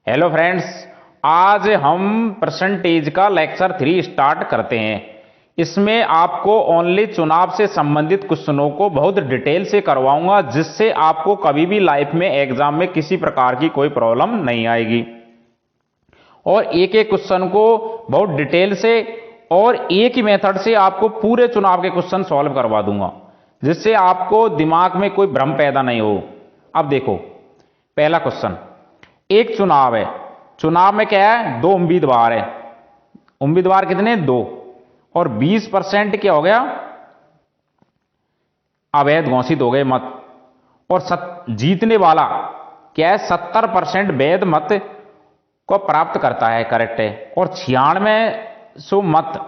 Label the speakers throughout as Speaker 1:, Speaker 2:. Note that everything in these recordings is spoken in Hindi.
Speaker 1: हेलो फ्रेंड्स, आज हम परसेंटेज का लेक्चर 3 स्टार्ट करते हैं। इसमें आपको ओनली चुनाव से संबंधित क्वेश्चनों को बहुत डिटेल से करवाऊंगा, जिससे आपको कभी भी लाइफ में एग्जाम में किसी प्रकार की कोई प्रॉब्लम नहीं आएगी। और एक एक क्वेश्चन को बहुत डिटेल से और एक ही मेथड से आपको पूरे चुनाव के क्वेश्चन सॉल्व करवा दूंगा, जिससे आपको दिमाग में कोई भ्रम पैदा नहीं हो। अब देखो, पहला क्वेश्चन, एक चुनाव है। चुनाव में क्या है? दो उम्मीदवार है। उम्मीदवार कितने? दो। और 20% क्या हो गया? अवैध घोषित हो गए मत। और जीतने वाला क्या है? 70% वैध मत को प्राप्त करता है, करेक्ट है। और 96 मत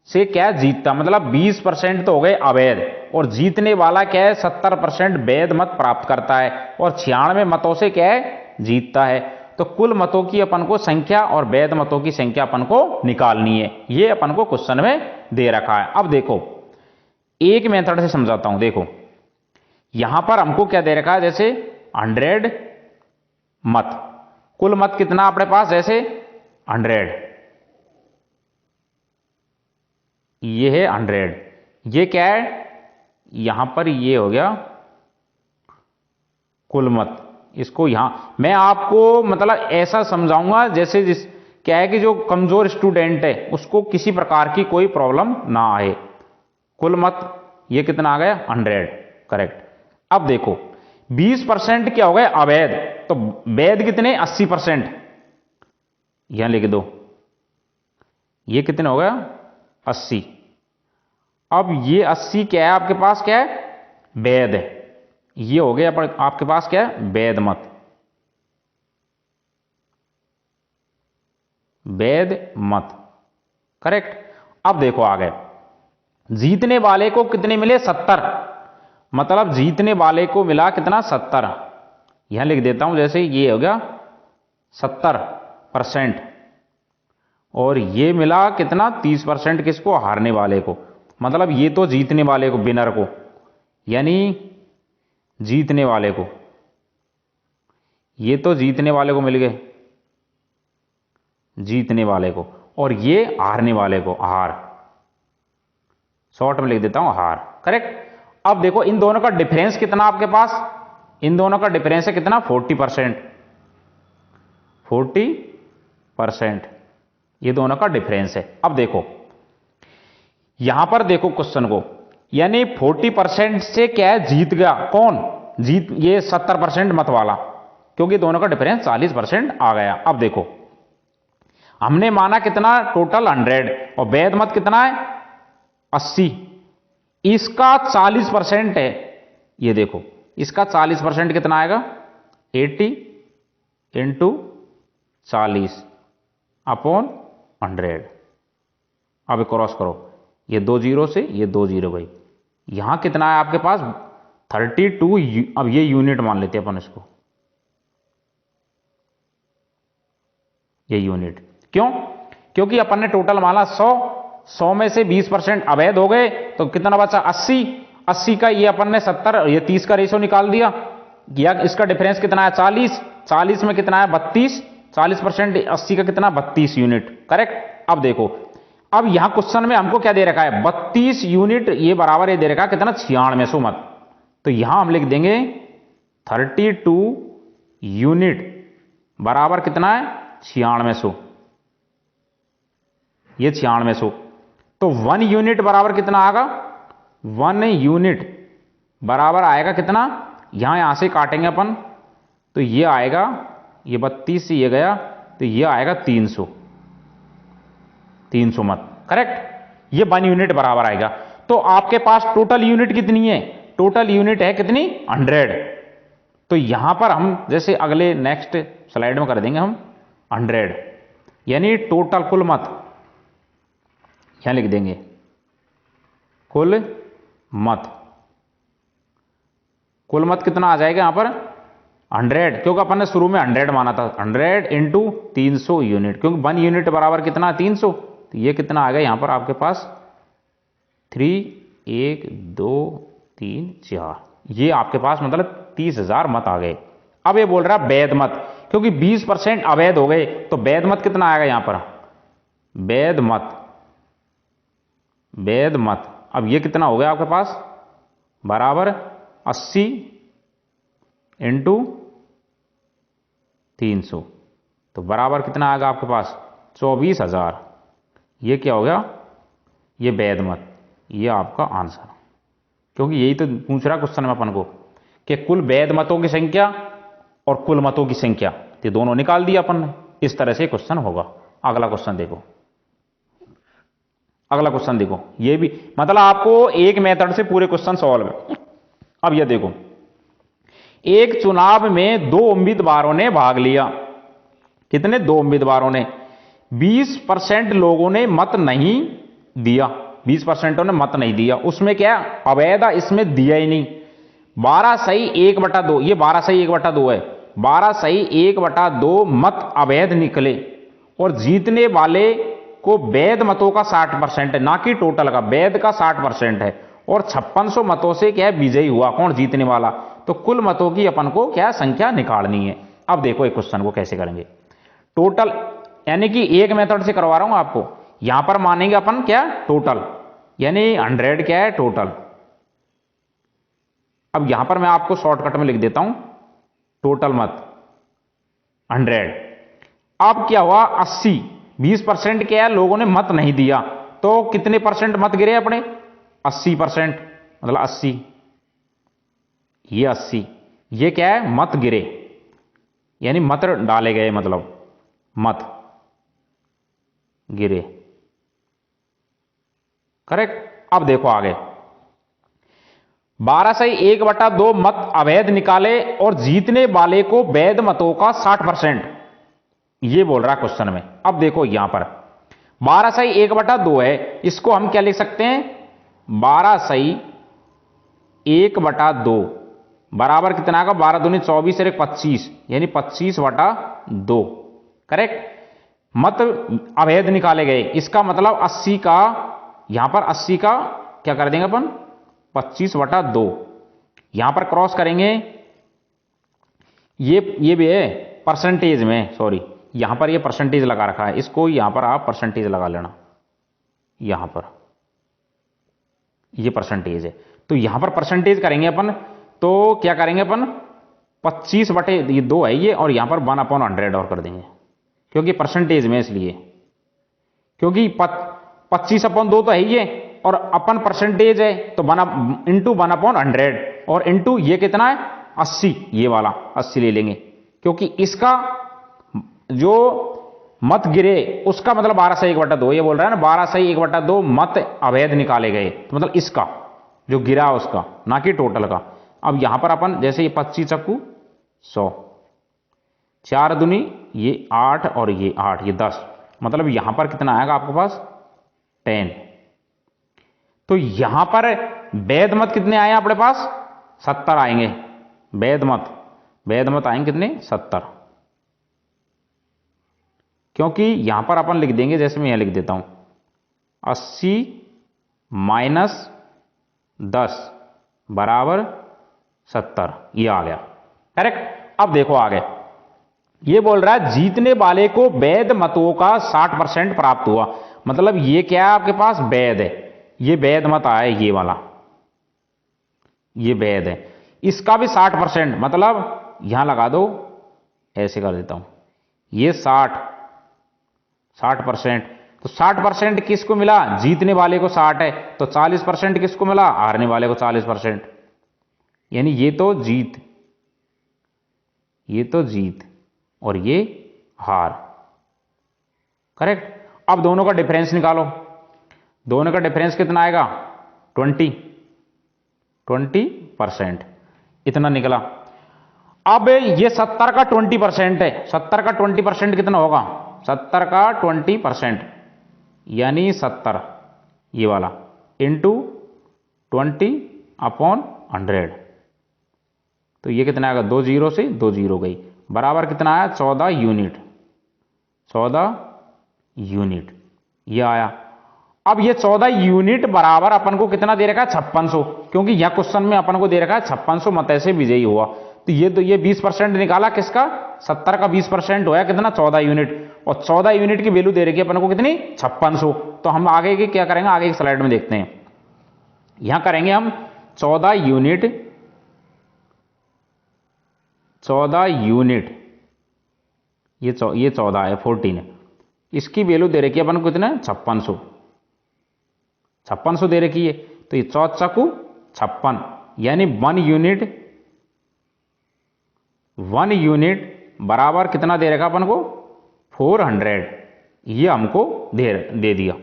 Speaker 1: से क्या जीतता, मतलब 20% तो हो गए अवैध, और जीतने वाला क्या है? 70% वैध मत प्राप्त करता है और 96 मतों से क्या है? जीतता है। तो कुल मतों की अपन को संख्या और वैध मतों की संख्या अपन को निकालनी है। ये अपन को क्वेश्चन में दे रखा है। अब देखो, एक मेथड से समझाता हूं। देखो, यहां पर हमको क्या दे रखा है? जैसे 100 मत, कुल मत कितना अपने पास? जैसे 100, ये है 100। ये क्या है? यहां पर ये हो गया कुल मत। इसको यहां मैं आपको मतलब ऐसा समझाऊंगा जैसे क्या है कि जो कमजोर स्टूडेंट है उसको किसी प्रकार की कोई प्रॉब्लम ना आए। कुल मत ये कितना आ गया? 100, करेक्ट। अब देखो, 20% क्या हो गए? अवैध। तो वैध कितने? 80%। यहां लिख दो, ये कितने हो गया? 80। अब ये 80 क्या है आपके पास? क्या है? वैध है। ये हो गया आपके पास क्या है? वैध मत, वैध मत, करेक्ट। अब देखो आगे, जीतने वाले को कितने मिले? 70। मतलब जीतने वाले को मिला कितना? 70। यहां लिख देता हूं, जैसे ये हो गया 70%। और ये मिला कितना? 30%। किसको? हारने वाले को। मतलब ये तो जीतने वाले को, विनर को, यानी जीतने वाले को, ये तो जीतने वाले को मिल गए, जीतने वाले को। और ये हारने वाले को, हार। शॉर्ट में लिख देता हूं, हार, करेक्ट। अब देखो, इन दोनों का डिफरेंस कितना आपके पास? इन दोनों का डिफरेंस है कितना? 40%। 40%, ये दोनों का डिफरेंस है। अब देखो, यहां पर देखो क्वेश्चन को, यानी 40% से क्या है? जीत गया कौन? जीत ये 70% मत वाला, क्योंकि दोनों का डिफरेंस 40% आ गया। अब देखो, हमने माना कितना? टोटल 100, और वैध मत कितना है? 80। इसका 40% है। ये देखो, इसका 40% कितना आएगा? 80 इंटू 40 अपॉन 100। अब क्रॉस करो, ये 2 जीरो से ये 2 जीरो गई। यहां कितना है आपके पास? 32। अब ये यूनिट मान लेते हैं अपन इसको, ये यूनिट। क्यों? क्योंकि अपन ने टोटल माना 100। 100 में से 20% अवैध हो गए, तो कितना बचा? 80। 80 का ये अपन ने 70, ये 30 का रेशो निकाल दिया। या इसका डिफरेंस कितना है? 40। 40 में कितना है? 32। 40% 80 का कितना? 32 यूनिट, करेक्ट। अब देखो, अब यहां क्वेश्चन में हमको क्या दे रखा है? 32 यूनिट, ये बराबर ये दे रखा है कितना? 96 मत। तो यहां हम लिख देंगे 32 यूनिट बराबर कितना है? 9600। ये 9600। तो 1 यूनिट बराबर कितना आएगा? 1 यूनिट बराबर आएगा कितना? यहां से काटेंगे अपन, तो ये आएगा, ये 32 से ये गया, तो ये आएगा 300। 300 मत, करेक्ट। ये 1 यूनिट बराबर आएगा। तो आपके पास टोटल यूनिट कितनी है? टोटल यूनिट है कितनी? 100। तो यहां पर हम जैसे अगले नेक्स्ट स्लाइड में कर देंगे हम 100, यानी टोटल कुल मत यहां लिख देंगे, कुल मत। कुल मत कितना आ जाएगा यहां पर? 100, क्योंकि अपन ने शुरू में 100 माना था। 100 इंटू 300 यूनिट, क्योंकि 1 यूनिट बराबर कितना? 300। तो ये कितना आ गया यहां पर आपके पास? 3, 1, 2, 3, 4। ये आपके पास मतलब 30,000 मत आ गए। अब ये बोल रहा है वैध मत, क्योंकि 20% अवैध हो गए तो वैध मत कितना आएगा यहां पर, वैध मत, वैध मत। अब ये कितना हो गया आपके पास, बराबर 80 इंटू 300, तो बराबर कितना आएगा आपके पास 24,000। ये क्या हो गया, ये वैध मत, ये आपका आंसर। क्योंकि यही तो पूछ रहा क्वेश्चन में अपन को कि कुल वैध मतों की संख्या और कुल मतों की संख्या, ये दोनों निकाल दिया अपन ने। इस तरह से क्वेश्चन होगा। अगला क्वेश्चन देखो, अगला क्वेश्चन देखो, ये भी मतलब आपको एक मेथड से पूरे क्वेश्चन सॉल्व है। अब ये देखो, एक चुनाव में 2 उम्मीदवारों ने भाग लिया। कितने, 2 उम्मीदवारों ने। 20% लोगों ने मत नहीं दिया, 20% ने मत नहीं दिया। उसमें क्या अवैध, इसमें दिया ही नहीं। 12 सही 1/2, ये 12 सही 1/2 है। 12 सही 1/2 मत अवैध निकले और जीतने वाले को वैध मतों का 60% है, ना कि टोटल का, वैध का 60% है। और 5600 मतों से क्या विजयी हुआ, कौन, जीतने वाला। तो कुल मतों की अपन को क्या संख्या निकालनी है। अब देखो एक क्वेश्चन को कैसे करेंगे। टोटल यानी कि एक मेथड से करवा रहा हूं आपको। यहां पर मानेंगे अपन क्या, टोटल, यानी 100 क्या है, टोटल। अब यहां पर मैं आपको शॉर्टकट में लिख देता हूं, टोटल मत 100। अब क्या हुआ, 80, 20% क्या है, लोगों ने मत नहीं दिया, तो कितने परसेंट मत गिरे अपने, 80%, मतलब 80, ये 80, ये क्या है, मत गिरे, यानी मत डाले गए, मतलब मत गिरे, करेक्ट। अब देखो आगे, 12 सही 1/2 मत अवैध निकाले और जीतने वाले को वैध मतों का 60%, ये बोल रहा है क्वेश्चन में। अब देखो यहां पर 12 सही 1/2 है, इसको हम क्या लिख सकते हैं, 12 सही 1/2 बराबर कितना आएगा, 12 दूनी 24 और 25, यानी 25/2, करेक्ट। मत अवैध निकाले गए, इसका मतलब 80 का, यहां पर 80 का क्या कर देंगे अपन, 25/2, यहां पर क्रॉस करेंगे, ये भी है परसेंटेज में, सॉरी यहां पर ये परसेंटेज लगा रखा है, इसको यहां पर आप परसेंटेज लगा लेना, यहां पर ये परसेंटेज है, तो यहां पर परसेंटेज करेंगे अपन, तो क्या करेंगे अपन, 25/2 है ये, और यहां पर 1/100 और कर देंगे, क्योंकि परसेंटेज में, इसलिए क्योंकि 25/2 तो है ही है, और अपन परसेंटेज है, तो इंटू 1/100, और इंटू ये कितना है 80, ये वाला 80 ले लेंगे, क्योंकि इसका जो मत गिरे उसका मतलब 12 सही 1/2, ये बोल रहा है ना, 12 सही 1/2 मत अवैध निकाले गए, तो मतलब इसका जो गिरा उसका, ना कि टोटल का। अब यहां पर अपन जैसे ये 25 चक्कू 100, 4 दूनी ये 8 और ये 8, ये 10, मतलब यहां पर कितना आएगा आपके पास 10। तो यहां पर वैध मत कितने आए अपने पास, 70 आएंगे, वैध मत आएंगे कितने, 70, क्योंकि यहां पर अपन लिख देंगे, जैसे मैं यहां लिख देता हूं 80 माइनस 10 बराबर 70, ये आ गया, करेक्ट। अब देखो आगे, ये बोल रहा है जीतने वाले को वैध मतों का 60% प्राप्त हुआ, मतलब ये क्या है आपके पास, वैध है, ये वैध मत आया, ये वाला ये वैध है, इसका भी 60%, मतलब यहां लगा दो, ऐसे कर देता हूं, ये 60%, तो 60% किसको मिला, जीतने वाले को 60 है, तो 40% किसको मिला, हारने वाले को 40%, यानी ये तो जीत और ये हार, करेक्ट। अब दोनों का डिफरेंस निकालो, दोनों का डिफरेंस कितना आएगा, 20%, इतना निकला। अब ये 70 का 20% है, 70 का 20% कितना होगा, 70 का 20%, यानी 70 ये वाला इंटू 20/100, तो ये कितना आएगा, 2 जीरो से 2 जीरो गई, बराबर कितना आया, 14 यूनिट, 14 यूनिट ये आया। अब ये 14 यूनिट बराबर अपन को कितना दे रखा है, 5600, क्योंकि यह क्वेश्चन में अपन को दे रखा है 5600 मत से विजयी हुआ, तो ये 20% निकाला किसका, 70 का 20% होया कितना, 14 यूनिट, और 14 यूनिट की वैल्यू दे रखी है अपन को कितनी, 5600। तो हम आगे की क्या करेंगे, आगे की स्लाइड में देखते हैं। यहां करेंगे हम 14 यूनिट, ये 14 है, 14 है, इसकी वैल्यू दे रखी है अपन को कितना, 5600 दे रखी है। तो ये 14 चकू 56, यानी 1 यूनिट बराबर कितना दे रखा अपन को, 400। ये हमको दे दिया।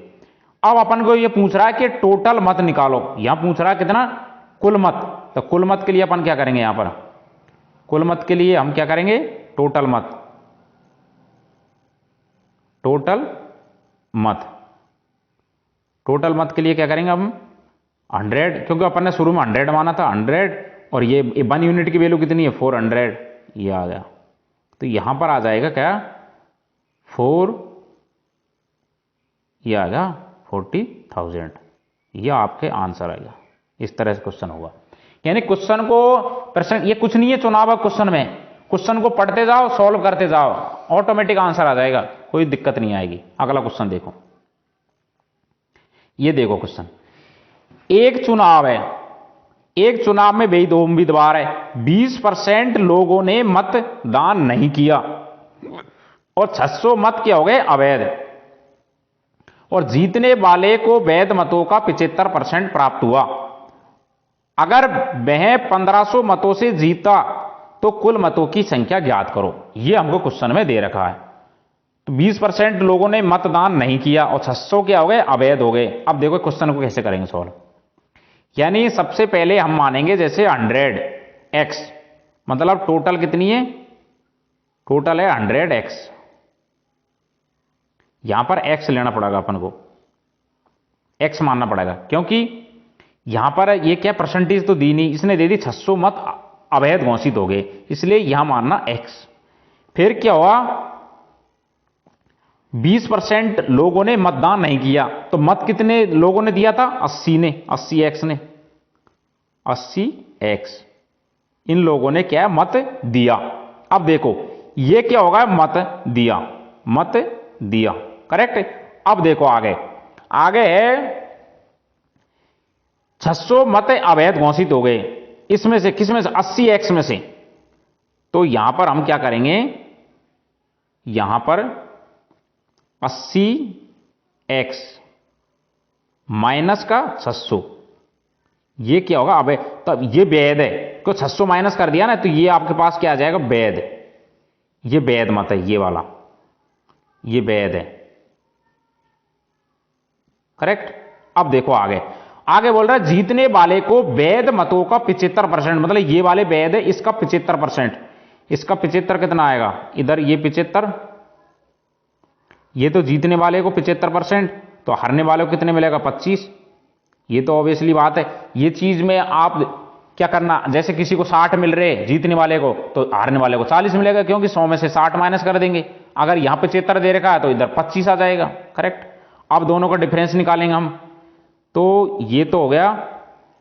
Speaker 1: अब अपन को ये पूछ रहा है कि टोटल मत निकालो, यहां पूछ रहा है कितना, कुल मत। तो कुल मत के लिए अपन क्या करेंगे, यहां पर कुल मत के लिए हम क्या करेंगे, टोटल मत, टोटल मत के लिए क्या करेंगे हम, 100, क्योंकि अपन ने शुरू में 100 माना था, 100, और ये 1 यूनिट की वैल्यू कितनी है, 400, ये आ गया। तो यहां पर आ जाएगा क्या, 4, ये आ गया 40,000। ये आपके आंसर आएगा। इस तरह से क्वेश्चन होगा, यानी क्वेश्चन को प्रश्न, ये कुछ नहीं है चुनाव है क्वेश्चन में, क्वेश्चन को पढ़ते जाओ, सॉल्व करते जाओ, ऑटोमेटिक आंसर आ जाएगा, कोई दिक्कत नहीं आएगी। अगला क्वेश्चन देखो, ये देखो क्वेश्चन, एक चुनाव है, एक चुनाव में दो उम्मीदवार है, 20% लोगों ने मतदान नहीं किया और 600 मत क्या हो गए, अवैध, और जीतने वाले को वैध मतों का 75% प्राप्त हुआ। अगर वह 1500 मतों से जीता तो कुल मतों की संख्या ज्ञात करो। यह हमको क्वेश्चन में दे रखा है। तो 20% लोगों ने मतदान नहीं किया और 600 क्या हो गए, अवैध हो गए। अब देखो क्वेश्चन को कैसे करेंगे सॉल्व। यानी सबसे पहले हम मानेंगे जैसे 100x, मतलब टोटल कितनी है, टोटल है 100x। यहां पर x लेना पड़ेगा अपन को, x मानना पड़ेगा, क्योंकि यहां पर ये क्या परसेंटेज तो दी नहीं, इसने दे दी 600 मत अवैध घोषित हो गए, इसलिए यहां मानना x। फिर क्या हुआ, 20% लोगों ने मतदान नहीं किया, तो मत कितने लोगों ने दिया था, 80 ने, 80x ने, 80x, इन लोगों ने क्या मत दिया। अब देखो ये क्या होगा, मत दिया, करेक्ट। अब देखो आगे, आगे है 600 मत अवैध घोषित हो गए, इसमें से किसमें से, 80x में से। तो यहां पर हम क्या करेंगे, यहां पर 80x माइनस का 600, ये क्या होगा, अबे तब ये वैध है, तो 600 माइनस कर दिया ना, तो ये आपके पास क्या आ जाएगा, वैध। ये वैध मत है, ये वाला, ये वैध है, करेक्ट। अब देखो आगे, आगे बोल रहा है जीतने वाले को वैध मतों का 75%, मतलब ये वाले वैध है, इसका 75%, इसका 75 कितना आएगा, इधर ये 75, ये तो जीतने वाले को 75%, तो हारने वाले को कितने मिलेगा, 25। ये तो ऑब्वियसली बात है। ये चीज में आप क्या करना, जैसे किसी को 60 मिल रहे जीतने वाले को, तो हारने वाले को 40 मिलेगा, क्योंकि 100 में से 60 माइनस कर देंगे। अगर यहां 75 दे रखा है तो इधर 25 आ जाएगा, करेक्ट। अब दोनों का डिफरेंस निकालेंगे हम, तो ये तो हो गया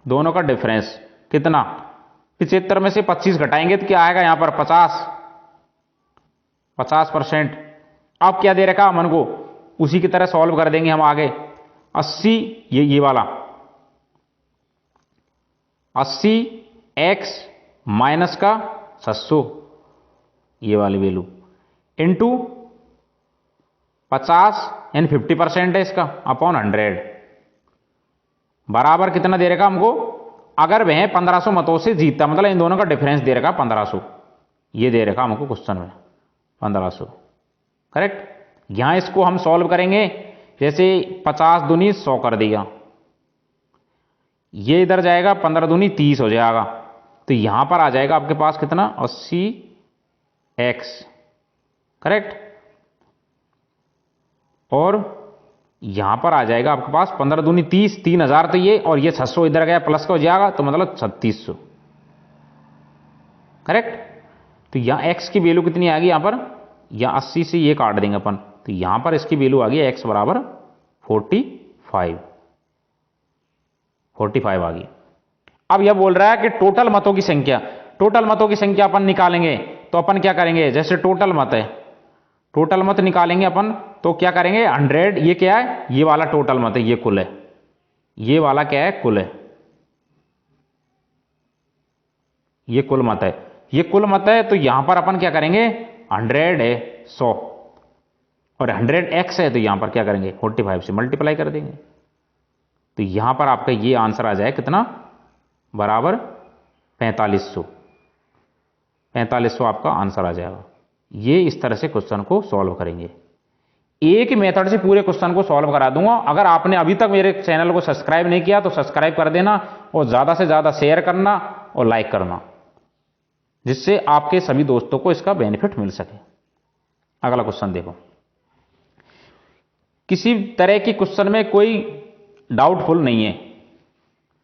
Speaker 1: दोनों का डिफरेंस कितना, 75 में से 25 घटाएंगे तो क्या आएगा, यहां पर 50%। अब क्या दे रखा मन को, उसी की तरह सॉल्व कर देंगे हम आगे। 80, ये वाला 80x माइनस का 600, ये वाली वैल्यू, इंटू 50 यानी 50% है इसका, अपॉन 100, बराबर कितना दे रखा हमको, अगर वह 1500 मतों से जीतता, मतलब इन दोनों का डिफरेंस दे रखा 1500, ये दे रखा हमको क्वेश्चन में 1500, करेक्ट। यहां इसको हम सॉल्व करेंगे, जैसे 50 दूनी 100 कर दिया, ये इधर जाएगा 15 दूनी 30 हो जाएगा, तो यहां पर आ जाएगा आपके पास कितना, 80x, करेक्ट। और यहां पर आ जाएगा आपके पास 15 दूनी 30, 3000 तो ये, और ये 600 इधर गया प्लस का हो जाएगा, तो मतलब 3600, करेक्ट। तो यहां x की वैल्यू कितनी आ गई, यहां पर या 80 से ये काट देंगे अपन, तो यहां पर इसकी वैल्यू आ गई x बराबर 45 आ गई। अब यह बोल रहा है कि टोटल मतों की संख्या, टोटल मतों की संख्या अपन निकालेंगे तो अपन क्या करेंगे, जैसे टोटल मत है, टोटल मत निकालेंगे अपन तो क्या करेंगे 100, ये क्या है, ये वाला टोटल मत है, ये कुल है, ये वाला क्या है, कुल है, ये कुल मत है, ये कुल मत है। तो यहां पर अपन क्या करेंगे 100 है 100 और 100x है तो यहां पर क्या करेंगे 45 से मल्टीप्लाई कर देंगे। तो यहां पर आपका ये आंसर आ जाए कितना, बराबर 4500, 4500 आपका आंसर आ जाएगा। ये इस तरह से क्वेश्चन को सॉल्व करेंगे। एक ही मेथड से पूरे क्वेश्चन को सॉल्व करा दूंगा। अगर आपने अभी तक मेरे चैनल को सब्सक्राइब नहीं किया तो सब्सक्राइब कर देना और ज्यादा से ज्यादा शेयर करना और लाइक करना, जिससे आपके सभी दोस्तों को इसका बेनिफिट मिल सके। अगला क्वेश्चन देखो, किसी तरह की क्वेश्चन में कोई डाउटफुल नहीं है।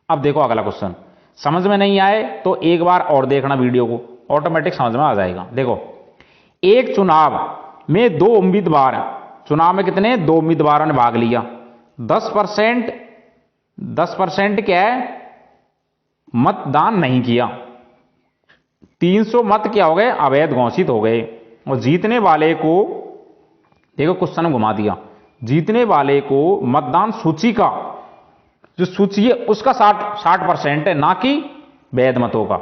Speaker 1: अब देखो अगला क्वेश्चन, समझ में नहीं आए तो एक बार और देखना वीडियो को, ऑटोमेटिक समझ में आ जाएगा। देखो, एक चुनाव में 2 उम्मीदवार, चुनाव में कितने 2 उम्मीदवारों ने भाग लिया, 10% क्या है मतदान नहीं किया, 300 मत क्या हो गए अवैध घोषित हो गए और जीतने वाले को, देखो क्वेश्चन घुमा दिया, जीतने वाले को मतदान सूची का जो सूची है उसका 60% है, ना कि वैध मतों का,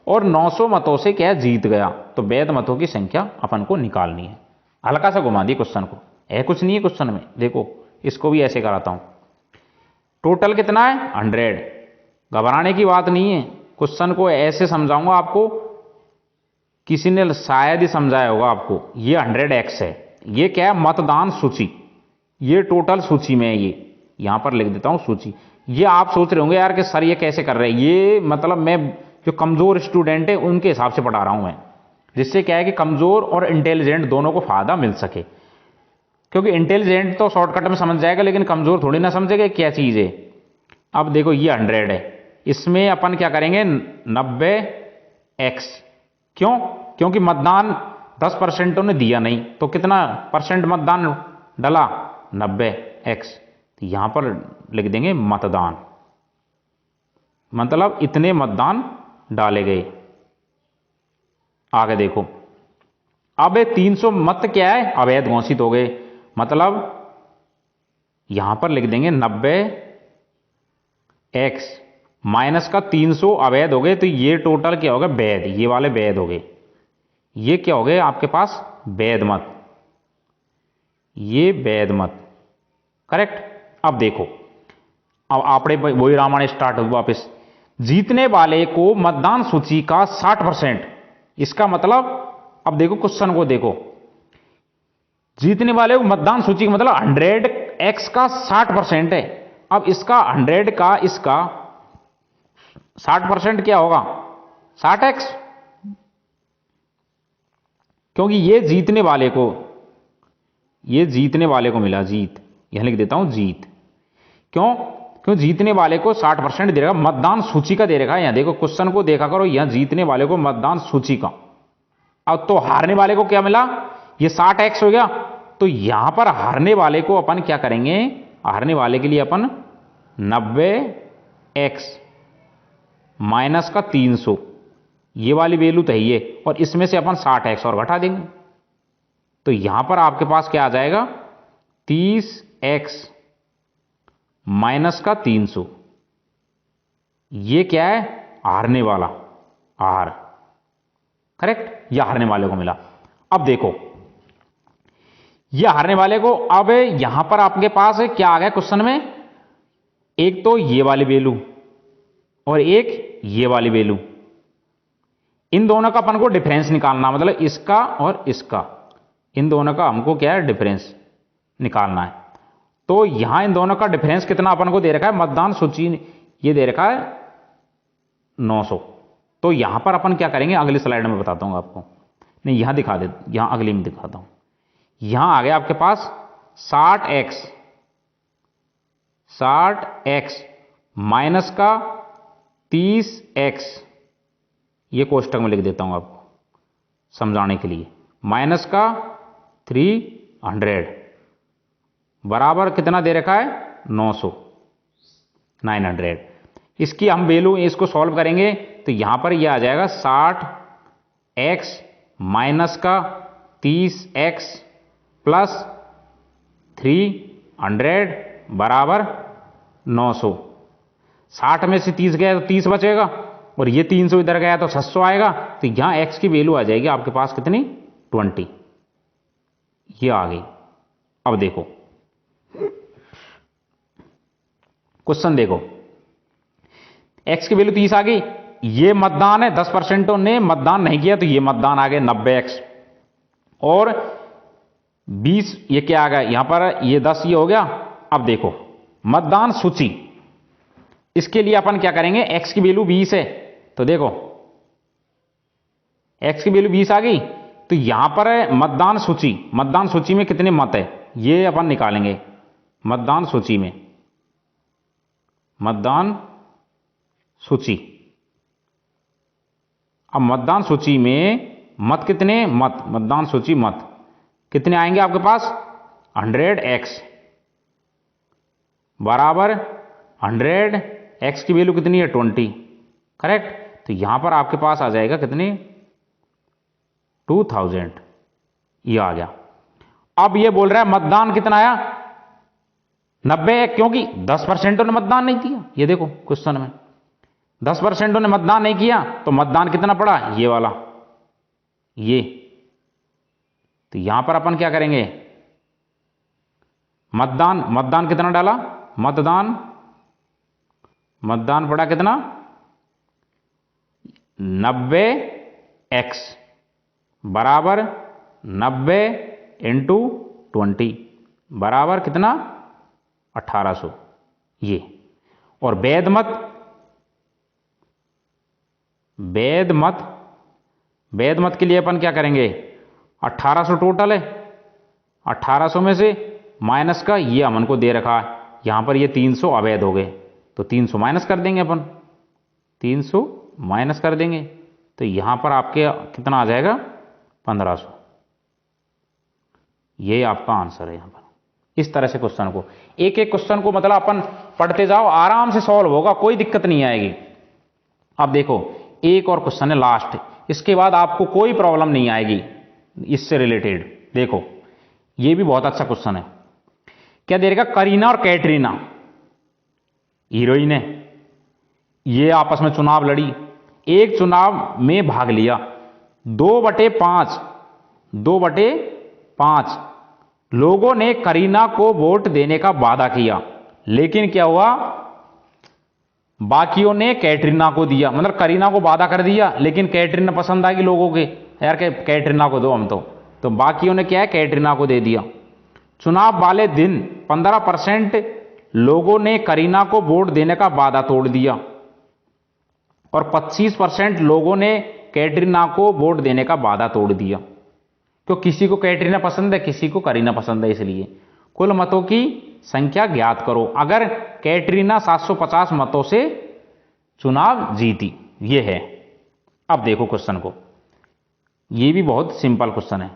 Speaker 1: और 900 मतों से क्या जीत गया। तो वैध मतों की संख्या अपन को निकालनी है। हल्का सा घुमा दी क्वेश्चन को, है कुछ नहीं है क्वेश्चन में। देखो इसको भी ऐसे कराता हूं, टोटल कितना है 100, घबराने की बात नहीं है। क्वेश्चन को ऐसे समझाऊंगा आपको, किसी ने शायद ही समझाया होगा आपको। ये 100x है, ये क्या है मतदान सूची, ये टोटल सूची में है, ये यहां पर लिख देता हूं सूची। ये आप सोच रहे होंगे यार कि सर ये कैसे कर रहे हैं, ये मतलब मैं जो कमजोर स्टूडेंट है उनके हिसाब से पढ़ा रहा हूं मैं, जिससे क्या है कि कमजोर और इंटेलिजेंट दोनों को फायदा मिल सके। क्योंकि इंटेलिजेंट तो शॉर्टकट में समझ जाएगा, लेकिन कमजोर थोड़ी ना समझेगा क्या चीज है। अब देखो ये 100 है, इसमें अपन क्या करेंगे 90x, क्यों, क्योंकि मतदान 10% ने दिया नहीं, तो कितना परसेंट मतदान डला 90x, तो यहां पर लिख देंगे मतदान, मतलब इतने मतदान डाले गए। आगे देखो, अब 300 मत क्या है अवैध घोषित हो गए, मतलब यहां पर लिख देंगे 90x माइनस का 300 अवैध हो गए, तो ये टोटल क्या होगा वैध, ये वाले वैध हो गए, ये क्या हो गए आपके पास वैध मत, ये वैध मत, करेक्ट। अब देखो, अब आपने वही रामायण स्टार्ट हुआ वापस, जीतने वाले को मतदान सूची का 60%, इसका मतलब अब देखो क्वेश्चन को देखो, जीतने वाले को मतदान सूची का मतलब 100x का 60% है। अब इसका 100 का इसका 60% क्या होगा 60x, क्योंकि ये जीतने वाले को, ये जीतने वाले को मिला, जीत यहां लिख देता हूं जीत, क्यों जीतने वाले को 60% दे रखा, मतदान सूची का दे रखा है। यहां देखो क्वेश्चन को देखा करो, यहां जीतने वाले को मतदान सूची का। अब तो हारने वाले को क्या मिला, ये 60x हो गया, तो यहां पर हारने वाले को अपन क्या करेंगे, हारने वाले के लिए अपन 90x माइनस का 300, ये वाली वैल्यू तो है ये, और इसमें से अपन 60x और घटा देंगे, तो यहां पर आपके पास क्या आ जाएगा 30x माइनस का 300, ये क्या है हारने वाला, हार, करेक्ट, यह हारने वाले को मिला। अब देखो यह हारने वाले को, अब यहां पर आपके पास क्या आ गया क्वेश्चन में, एक तो ये वाली वैल्यू और एक ये वाली वैल्यू, इन दोनों का अपन को डिफरेंस निकालना, मतलब इसका और इसका, इन दोनों का हमको क्या है डिफरेंस निकालना है। तो यहां इन दोनों का डिफरेंस कितना अपन को दे रखा है, मतदान सूची ये दे रखा है 900, तो यहां पर अपन क्या करेंगे अगली स्लाइड में बताता हूं आपको, नहीं यहां दिखा दे, यहां अगली में दिखाता हूं। यहां आ गया आपके पास 60x माइनस का 30x, ये कोष्टक में लिख देता हूं आपको समझाने के लिए, माइनस का 300 बराबर कितना दे रखा है 900, इसकी हम वैल्यू इसको सॉल्व करेंगे तो यहां पर यह आ जाएगा 60x माइनस का 30x प्लस 300 बराबर 900। 60 में से 30 गया तो 30 बचेगा और ये 300 इधर गया तो 700 आएगा। तो यहां x की वैल्यू आ जाएगी आपके पास कितनी 20। ये आ गई। अब देखो क्वेश्चन देखो, x की वैल्यू 30 आ गई। ये मतदान है, 10% ने मतदान नहीं किया तो ये मतदान आ गए 90x और 20 ये क्या आ गया यहां पर ये 10 ये हो गया। अब देखो मतदान सूची, इसके लिए अपन क्या करेंगे, x की वैल्यू 20 है तो देखो x की वैल्यू 20 आ गई तो यहां पर है मतदान सूची में कितने मत है ये अपन निकालेंगे। मतदान सूची में, मतदान सूची, अब मतदान सूची में मत कितने, मतदान सूची मत कितने आएंगे आपके पास 100x बराबर 100x की वैल्यू कितनी है 20, करेक्ट। तो यहां पर आपके पास आ जाएगा कितनी 2000, ये आ गया। अब ये बोल रहा है मतदान कितना आया 90, क्योंकि 10% ने मतदान नहीं किया। ये देखो क्वेश्चन में 10% ने मतदान नहीं किया तो मतदान कितना पड़ा ये वाला ये। तो यहां पर अपन क्या करेंगे, मतदान कितना डाला, मतदान पड़ा कितना 90x बराबर 90 इंटू 20 बराबर कितना 1800 ये। और वैध मत के लिए अपन क्या करेंगे, 1800 टोटल है, 1800 में से माइनस का ये अमन को दे रखा है, यहां पर ये 300 अवैध हो गए तो 300 माइनस कर देंगे अपन, 300 माइनस कर देंगे तो यहां पर आपके कितना आ जाएगा 1500। ये आपका आंसर है यहां पर। इस तरह से क्वेश्चन को एक एक क्वेश्चन को मतलब अपन पढ़ते जाओ, आराम से सॉल्व होगा, कोई दिक्कत नहीं आएगी। अब देखो एक और क्वेश्चन है लास्ट, इसके बाद आपको कोई प्रॉब्लम नहीं आएगी इससे रिलेटेड। देखो ये भी बहुत अच्छा क्वेश्चन है। क्या दे रखा, करीना और कैटरीना हीरोइन है, ये आपस में चुनाव लड़ी, एक चुनाव में भाग लिया, 2/5 लोगों ने करीना को वोट देने का वादा किया, लेकिन क्या हुआ बाकियों ने कैटरीना को दिया। मतलब करीना को वादा कर दिया लेकिन कैटरीना पसंद आ गई लोगों के, यार कैटरीना को दो हम तो बाकियों ने क्या है कैटरीना को दे दिया। चुनाव वाले दिन 15% लोगों ने करीना को वोट देने का वादा तोड़ दिया और 25% लोगों ने कैटरीना को वोट देने का वादा तोड़ दिया। तो किसी को कैटरीना पसंद है, किसी को करीना पसंद है, इसलिए कुल मतों की संख्या ज्ञात करो अगर कैटरीना 750 मतों से चुनाव जीती। ये है। अब देखो क्वेश्चन को, ये भी बहुत सिंपल क्वेश्चन है,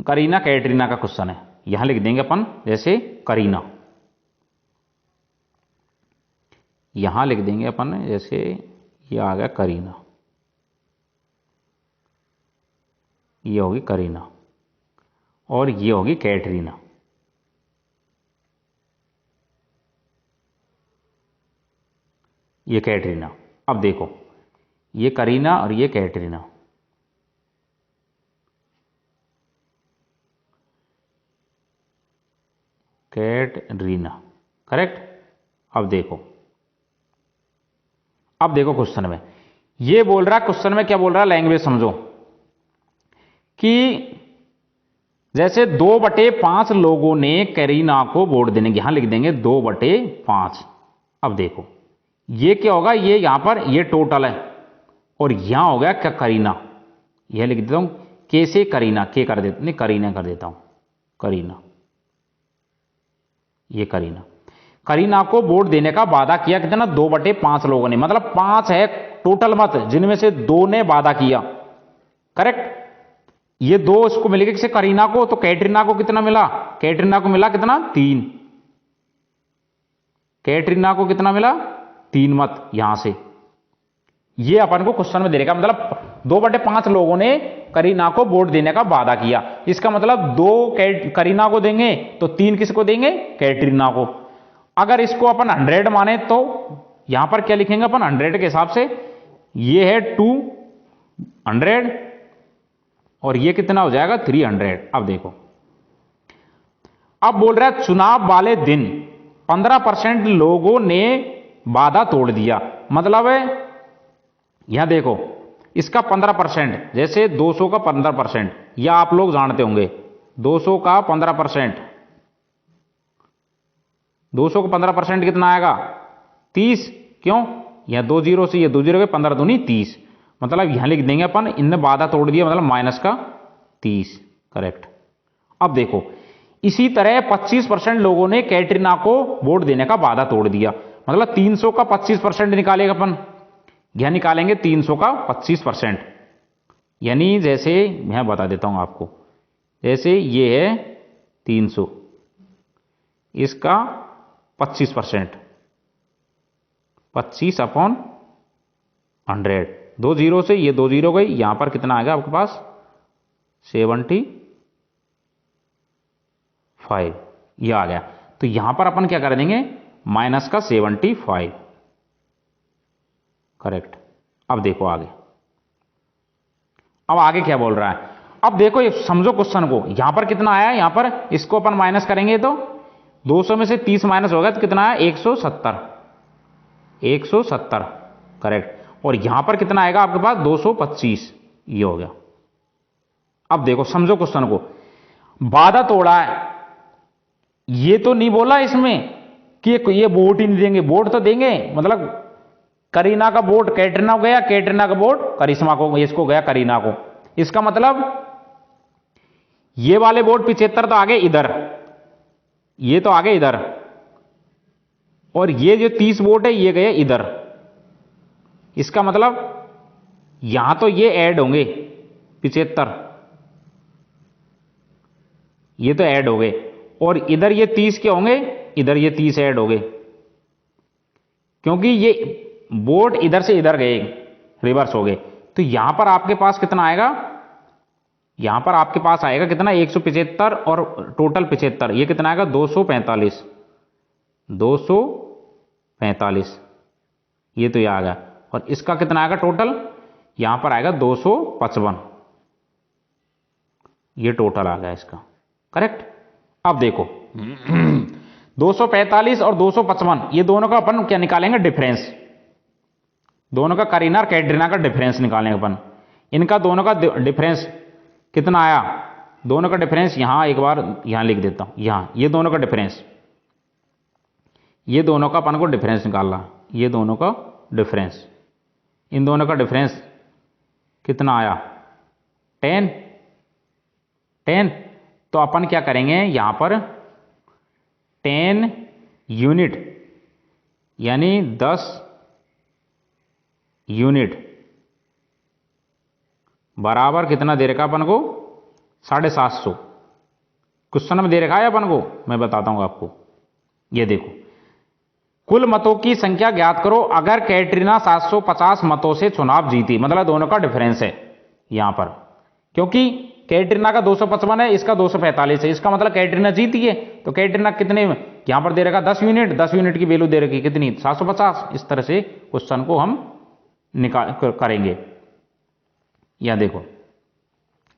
Speaker 1: करीना कैटरीना का क्वेश्चन है। यहां लिख देंगे अपन जैसे करीना, यहां लिख देंगे अपन जैसे ये आ गया करीना, ये होगी करीना और ये होगी कैटरीना। ये कैटरीना। अब देखो ये करीना और ये कैटरीना, कैटरीना, करेक्ट। अब देखो क्वेश्चन में ये बोल रहा है, क्वेश्चन में क्या बोल रहा है, लैंग्वेज समझो कि जैसे 2/5 लोगों ने करीना को वोट देने की, यहां लिख देंगे 2/5। अब देखो ये क्या होगा, ये यहां पर ये टोटल है और यहां हो गया क्या करीना, यह लिख देता हूं कैसे करीना, के कर देता नहीं करीना कर देता हूं, करीना, ये करीना को वोट देने का वादा किया कितना 2/5 लोगों ने, मतलब 5 है टोटल मत जिनमें से 2 ने वादा किया, करेक्ट। ये 2 इसको मिलेगा किसे करीना को, तो कैटरीना को कितना मिला, कैटरीना को मिला कितना 3, कैटरीना को कितना मिला? 3 मत यहां से। ये अपन को क्वेश्चन में दे रखा, मतलब 2/5 लोगों ने करीना को वोट देने का वादा किया। इसका मतलब 2 करीना को देंगे तो 3 किसको देंगे? कैटरीना को। अगर इसको अपन 100 माने तो यहां पर क्या लिखेंगे अपन 100 के हिसाब से? ये है 200 और ये कितना हो जाएगा? 300। अब देखो, अब बोल रहा है चुनाव वाले दिन 15% लोगों ने वादा तोड़ दिया। मतलब है यहां देखो, इसका 15%, जैसे 200 का 15%, या आप लोग जानते होंगे 200 का 15%, 200 का 15% कितना आएगा? 30। क्यों? यह 2 जीरो से ये 2 जीरो के 15 दूनी 30, मतलब यहां लिख देंगे अपन इनने वादा तोड़ दिया, मतलब माइनस का 30। करेक्ट। अब देखो, इसी तरह 25% लोगों ने कैटरीना को वोट देने का वादा तोड़ दिया। मतलब 300 का 25% निकालेगा अपन, यह निकालेंगे 300 का 25%। यानी जैसे मैं बता देता हूं आपको, जैसे ये है 300, इसका 25%, 25/100। 2 जीरो से ये 2 जीरो गई, यहां पर कितना आएगा आपके पास? 75। ये आ गया। तो यहां पर अपन क्या कर देंगे? माइनस का 75। करेक्ट। अब देखो आगे, अब आगे क्या बोल रहा है? अब देखो, ये समझो क्वेश्चन को। यहां पर कितना आया? यहां पर इसको अपन माइनस करेंगे तो 200 में से 30 माइनस होगा तो कितना आया? 170। 170। करेक्ट। और यहां पर कितना आएगा आपके पास? 225। ये हो गया। अब देखो, समझो क्वेश्चन को। वादा तोड़ा है, ये तो नहीं बोला इसमें कि ये वोट ही नहीं देंगे, वोट तो देंगे। मतलब करीना का वोट कैटरीना को गया, कैटरीना का वोट करिश्मा को, इसको गया करीना को। इसका मतलब ये वाले वोट 75 तो आगे इधर, ये तो आगे इधर, और ये जो 30 वोट है ये गए इधर। इसका मतलब यहां तो ये ऐड होंगे 75, ये तो ऐड हो गए, और इधर ये 30 के होंगे, इधर ये 30 ऐड हो गए, क्योंकि ये वोट इधर से इधर गए, रिवर्स हो गए। तो यहां पर आपके पास कितना आएगा? यहां पर आपके पास आएगा कितना? 175 और टोटल 75, ये कितना आएगा? 245। 245, ये तो ये आ गया। और इसका कितना आएगा टोटल? यहां पर आएगा 255। ये टोटल आ गया इसका। करेक्ट। अब देखो 245 और 255, ये दोनों का अपन क्या निकालेंगे? डिफरेंस। दोनों का करीना और कैटरीना का डिफरेंस निकालेंगे अपन। इनका दोनों का डिफरेंस कितना आया? दोनों का डिफरेंस यहां एक बार यहां लिख देता हूं, यहां ये दोनों का डिफरेंस, ये दोनों का अपन को डिफरेंस निकालना। ये दोनों का डिफरेंस, इन दोनों का डिफरेंस कितना आया? 10। 10। तो अपन क्या करेंगे यहां पर? 10 यूनिट, यानी 10 यूनिट बराबर कितना दे रखा अपन को? 750। क्वेश्चन में दे रखा है अपन को, मैं बताता हूं आपको। ये देखो, कुल मतों की संख्या ज्ञात करो अगर कैटरीना 750 मतों से चुनाव जीती। मतलब दोनों का डिफरेंस है यहां पर, क्योंकि कैटरीना का 255 है, इसका 245 है। इसका मतलब कैटरीना जीती है। तो कैटरीना कितने यहां पर दे रखा? 10 यूनिट। 10 यूनिट की वैल्यू दे रखी कितनी? 750। इस तरह से क्वेश्चन को हम निकाल करेंगे। यहां देखो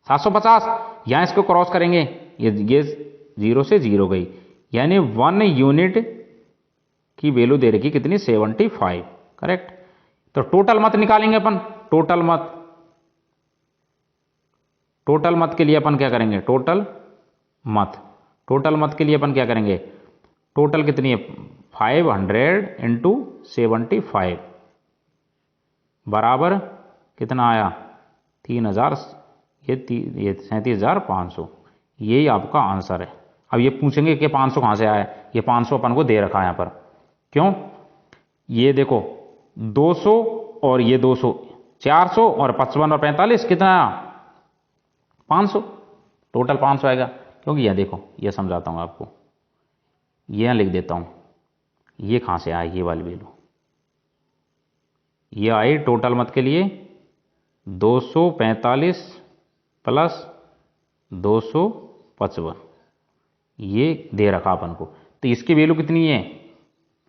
Speaker 1: 750, यहां इसको क्रॉस करेंगे, ये 0 से 0 गई, यानी 1 यूनिट की वैल्यू दे रखी कितनी? 75। करेक्ट। तो टोटल मत निकालेंगे अपन। टोटल मत, टोटल मत के लिए अपन क्या करेंगे? टोटल मत, टोटल मत के लिए अपन क्या करेंगे? टोटल कितनी है? 500 इंटू 75 बराबर कितना आया? 3000, ये 37,500। यही आपका आंसर है। अब ये पूछेंगे कि 500 कहां से आया? ये 500 अपन को दे रखा है यहां पर। क्यों? ये देखो 200 और ये 200, 400 और 55 और 45 कितना आया? 500। टोटल 500 आएगा। क्योंकि यह देखो, ये समझाता हूं आपको, यह लिख देता हूं, ये कहाँ से आए ये वाली वैल्यू, ये आई टोटल मत के लिए 245 प्लस 255, ये दे रखा अपन को। तो इसकी वैल्यू कितनी है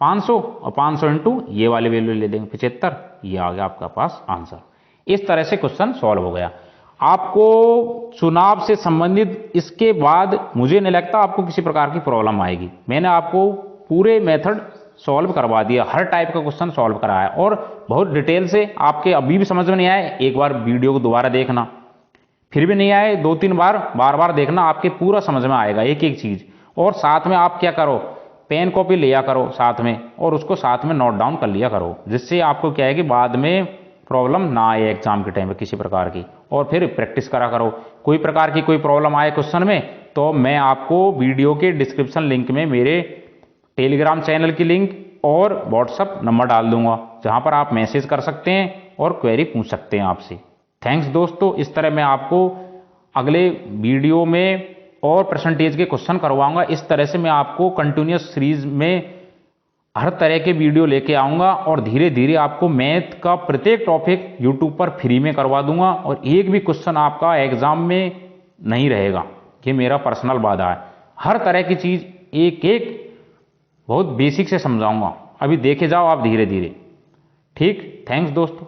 Speaker 1: 500, और 500 इंटू ये वाली वैल्यू ले देंगे 75, ये आ गया आपका पास आंसर। इस तरह से क्वेश्चन सॉल्व हो गया। आपको चुनाव से संबंधित इसके बाद मुझे नहीं लगता आपको किसी प्रकार की प्रॉब्लम आएगी। मैंने आपको पूरे मेथड सॉल्व करवा दिया, हर टाइप का क्वेश्चन सॉल्व कराया और बहुत डिटेल से। आपके अभी भी समझ में नहीं आए, एक बार वीडियो को दोबारा देखना, फिर भी नहीं आए 2-3 बार बार बार देखना, आपके पूरा समझ में आएगा एक एक चीज। और साथ में आप क्या करो, पेन कॉपी लिया करो साथ में, और उसको साथ में नोट डाउन कर लिया करो, जिससे आपको क्या है कि बाद में प्रॉब्लम ना आए एग्जाम के टाइम में किसी प्रकार की। और फिर प्रैक्टिस करा करो। कोई प्रकार की कोई प्रॉब्लम आए क्वेश्चन में तो मैं आपको वीडियो के डिस्क्रिप्शन लिंक में मेरे टेलीग्राम चैनल की लिंक और व्हाट्सअप नंबर डाल दूंगा, जहां पर आप मैसेज कर सकते हैं और क्वेरी पूछ सकते हैं आपसे। थैंक्स दोस्तों। इस तरह मैं आपको अगले वीडियो में और परसेंटेज के क्वेश्चन करवाऊंगा। इस तरह से मैं आपको कंटिन्यूअस सीरीज में हर तरह के वीडियो लेके आऊंगा और धीरे धीरे आपको मैथ का प्रत्येक टॉपिक यूट्यूब पर फ्री में करवा दूंगा, और एक भी क्वेश्चन आपका एग्जाम में नहीं रहेगा। ये मेरा पर्सनल वादा है। हर तरह की चीज एक एक बहुत बेसिक से समझाऊंगा। अभी देखे जाओ आप धीरे धीरे। ठीक, थैंक्स दोस्तों।